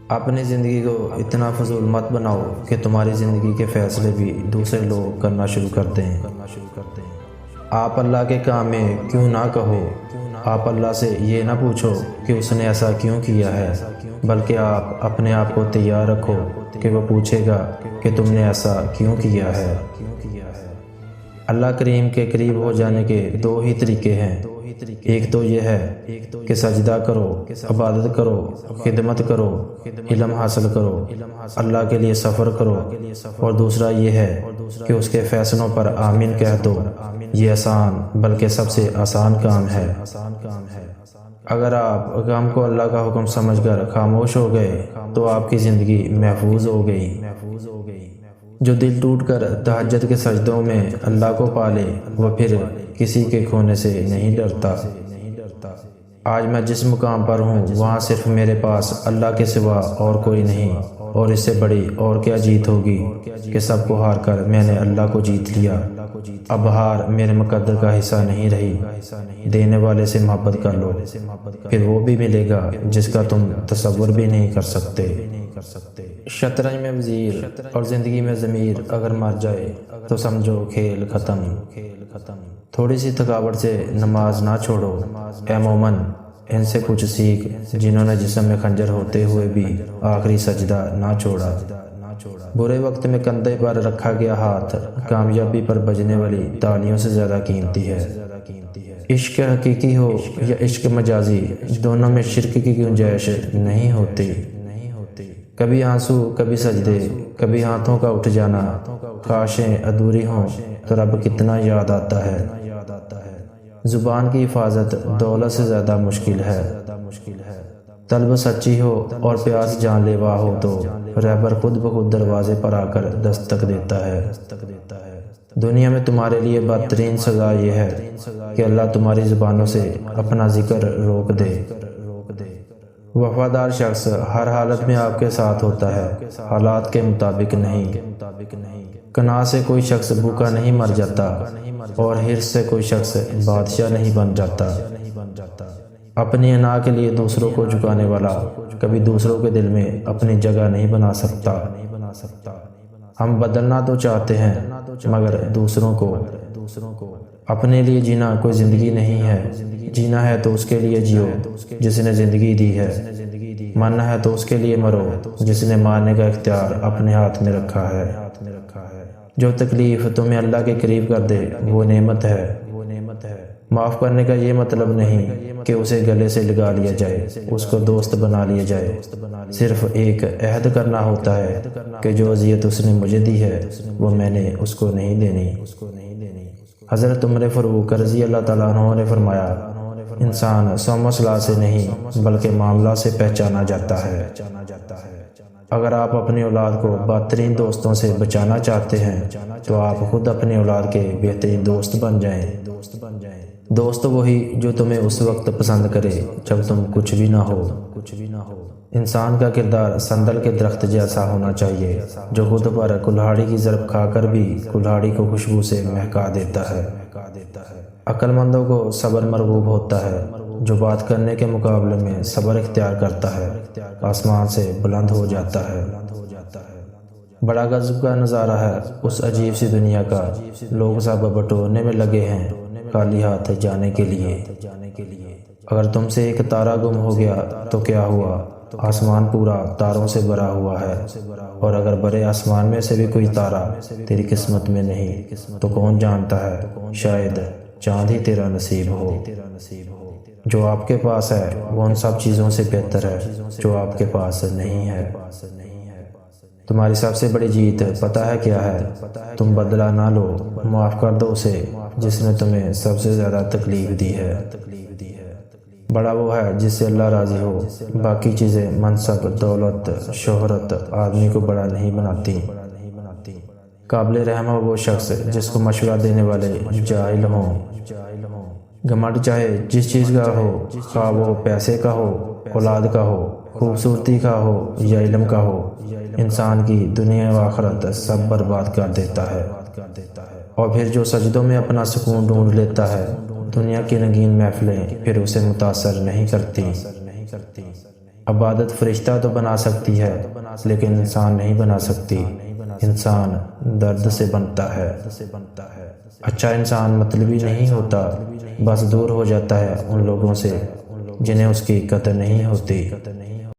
اپنی زندگی کو اتنا فضول مت بناؤ کہ تمہاری زندگی کے فیصلے بھی دوسرے لوگ کرنا شروع کر دیں۔ آپ اللہ کے کام میں کیوں نہ کہو، آپ اللہ سے یہ نہ پوچھو کہ اس نے ایسا کیوں کیا ہے، بلکہ آپ اپنے آپ کو تیار رکھو کہ وہ پوچھے گا کہ تم نے ایسا کیوں کیا ہے۔ اللہ کریم کے قریب ہو جانے کے دو ہی طریقے ہیں، ایک تو یہ ہے کہ سجدہ کرو، عبادت کرو، خدمت کرو، علم حاصل کرو، اللہ کے لیے سفر کرو، اور دوسرا یہ ہے کہ اس کے فیصلوں پر آمین کہہ دو۔ یہ آسان بلکہ سب سے آسان کام ہے۔ اگر آپ غم کو اللہ کا حکم سمجھ کر خاموش ہو گئے تو آپ کی زندگی محفوظ ہو گئی۔ جو دل ٹوٹ کر تہجد کے سجدوں میں اللہ کو پالے وہ پھر کسی کے کھونے سے نہیں ڈرتا۔ آج میں جس مقام پر ہوں وہاں صرف میرے پاس اللہ کے سوا اور کوئی نہیں، اور اس سے بڑی اور کیا جیت ہوگی کہ سب کو ہار کر میں نے اللہ کو جیت لیا۔ اب ہار میرے مقدر کا حصہ نہیں رہی۔ دینے والے سے محبت کر لو، پھر وہ بھی ملے گا جس کا تم تصور بھی نہیں کر سکتے۔ شطرنج میں وزیر اور زندگی میں ضمیر اگر مر جائے تو سمجھو کھیل ختم۔ تھوڑی سی تھکاوٹ سے نماز نہ چھوڑو، اے مومن ان سے کچھ سیکھ جنہوں نے جسم میں خنجر ہوتے ہوئے بھی آخری سجدہ نہ چھوڑا۔ برے وقت میں کندھے پر رکھا گیا ہاتھ کامیابی پر بجنے والی تالیوں سے زیادہ قیمتی ہے۔ عشق حقیقی ہو یا عشق مجازی، دونوں میں شرک کی گنجائش نہیں ہوتی۔ کبھی آنسو، کبھی سجدے، کبھی ہاتھوں کا اٹھ جانا، خواہشیں ادھوری ہوں تو رب کتنا یاد آتا ہے۔ زبان کی حفاظت دولت سے زیادہ مشکل ہے۔ طلب سچی ہو اور پیاس جان لیوا ہو تو رہبر خود بخود دروازے پر آ کر دستک دیتا ہے۔ دنیا میں تمہارے لیے بدترین سزا یہ ہے کہ اللہ تمہاری زبانوں سے اپنا ذکر روک دے۔ وفادار شخص ہر حالت میں آپ کے ساتھ ہوتا ہے، حالات کے مطابق نہیں۔ قناعت سے کوئی شخص بھوکا نہیں مر جاتا، اور حرص سے کوئی شخص بادشاہ نہیں بن جاتا۔ اپنی انا کے لیے دوسروں کو جھکانے والا کبھی دوسروں کے دل میں اپنی جگہ نہیں بنا سکتا۔ ہم بدلنا تو چاہتے ہیں مگر دوسروں کو۔ اپنے لیے جینا کوئی زندگی نہیں ہے، جینا ہے تو اس کے لیے جیو جس نے زندگی دی ہے، مرنا ہے تو اس کے لیے مرو جس نے مارنے کا اختیار اپنے ہاتھ میں رکھا ہے۔ جو تکلیف تمہیں اللہ کے قریب کر دے وہ نعمت ہے۔ معاف کرنے کا یہ مطلب نہیں کہ اسے گلے سے لگا لیا جائے، اس کو دوست بنا لیا جائے۔ صرف ایک عہد کرنا ہوتا ہے کہ جو اذیت اس نے مجھے دی ہے وہ میں نے اس کو نہیں دینی۔ حضرت عمر فاروق رضی اللہ تعالیٰ عنہ نے فرمایا، انسان سم و صلاح سے نہیں بلکہ معاملہ سے پہچانا جاتا ہے۔ اگر آپ اپنی اولاد کو بدترین دوستوں سے بچانا چاہتے ہیں تو آپ خود اپنی اولاد کے بہترین دوست بن جائیں۔ دوست وہی جو تمہیں اس وقت پسند کرے جب تم کچھ بھی نہ ہو۔ انسان کا کردار سندل کے درخت جیسا ہونا چاہیے جو خود پر کلہاڑی کی ضرب کھا کر بھی کلہاڑی کو خوشبو سے مہکا دیتا ہے۔ عقل مندوں کو صبر مرغوب ہوتا ہے، جو بات کرنے کے مقابلے میں صبر اختیار کرتا ہے آسمان سے بلند ہو جاتا ہے۔ بڑا غضب کا نظارہ ہے اس عجیب سی دنیا کا، لوگ سب بٹورنے میں لگے ہیں خالی ہاتھ جانے کے لیے۔ اگر تم سے ایک تارا گم ہو گیا تو کیا ہوا، آسمان پورا تاروں سے بھرا ہوا ہے، اور اگر بڑے آسمان میں سے بھی کوئی تارا تیری قسمت میں نہیں تو کون جانتا ہے شاید چاند ہی تیرا نصیب ہو۔ جو آپ کے پاس ہے وہ ان سب چیزوں سے بہتر ہے جو آپ کے پاس نہیں ہے۔ تمہاری سب سے بڑی جیت پتہ ہے کیا ہے؟ تم بدلہ نہ لو، معاف کر دو اسے جس نے تمہیں سب سے زیادہ تکلیف دی ہے۔ بڑا وہ ہے جس سے اللہ راضی ہو، باقی چیزیں منصب، دولت، شہرت آدمی کو بڑا نہیں بناتی۔ قابل رحم ہو وہ شخص جس کو مشورہ دینے والے جاہل ہوں۔ گھمنڈ چاہے جس چیز کا ہو، خواہ وہ پیسے کا ہو، اولاد کا ہو، خوبصورتی کا ہو یا علم کا ہو، انسان کی دنیا و آخرت سب برباد کر دیتا ہے۔ اور پھر جو سجدوں میں اپنا سکون ڈھونڈ لیتا ہے، دنیا کی رنگین محفلیں پھر اسے متاثر نہیں کرتی۔ عبادت فرشتہ تو بنا سکتی ہے لیکن انسان نہیں بنا سکتی۔ انسان درد سے بنتا ہے۔ اچھا انسان مطلبی نہیں ہوتا، بس دور ہو جاتا ہے ان لوگوں سے جنہیں اس کی قدر نہیں ہوتی۔